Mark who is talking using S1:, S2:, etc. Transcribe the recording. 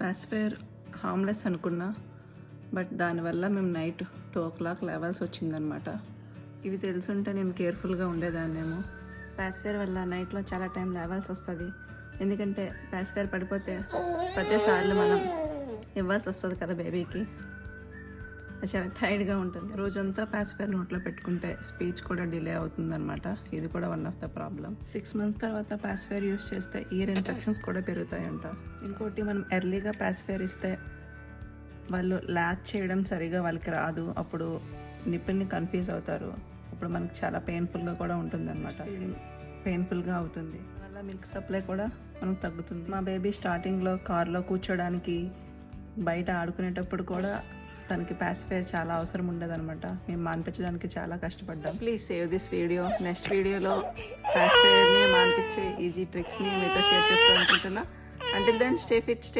S1: Pacifier harmless అనుకున్నా, but దానివల్ల మేము నైట్ 2 o'clock లేవాల్సి వచ్చిందనమాట. ఇవి తెలుసుంటే నేను కేర్ఫుల్గా ఉండేదాన్నేమో. పాసిఫైర్ వల్ల నైట్లో చాలా టైం లేవాల్సి వస్తుంది, ఎందుకంటే పాసిఫైర్ పడిపోతే ప్రతిసార్లు మనం ఇవ్వాల్సి వస్తుంది కదా బేబీకి. అది చాలా టైర్డ్గా ఉంటుంది. రోజంతా పాసిఫైర్ నోట్లో పెట్టుకుంటే స్పీచ్ కూడా డిలే అవుతుందన్నమాట. ఇది కూడా one of the problem. 6 months తర్వాత పాసిఫైర్ యూస్ చేస్తే ఇయర్ ఇన్ఫెక్షన్స్ కూడా పెరుగుతాయంట. ఇంకోటి, మనం ఎర్లీగా పాసిఫైర్ ఇస్తే వాళ్ళు ల్యాచ్ చేయడం సరిగా వాళ్ళకి రాదు, అప్పుడు నిప్పుల్ని కన్ఫ్యూజ్ అవుతారు. అప్పుడు మనకి చాలా పెయిన్ఫుల్గా కూడా ఉంటుందన్నమాట. పెయిన్ఫుల్గా అవుతుంది. వల్ల మిల్క్ సప్లై కూడా మనకు తగ్గుతుంది. మా బేబీ స్టార్టింగ్లో కార్లో కూర్చోడానికి, బయట ఆడుకునేటప్పుడు కూడా తనకి పాసిఫైర్ చాలా అవసరం ఉండదన్నమాట. మేము మాన్పించడానికి చాలా కష్టపడ్డాం. Please save this video. Next వీడియోలో పాసిఫైర్ని మాన్పించే ఈజీ ట్రిక్స్ని మీతో షేర్ చేస్తాను అనుకుంటున్నా. Until then stay fit, stay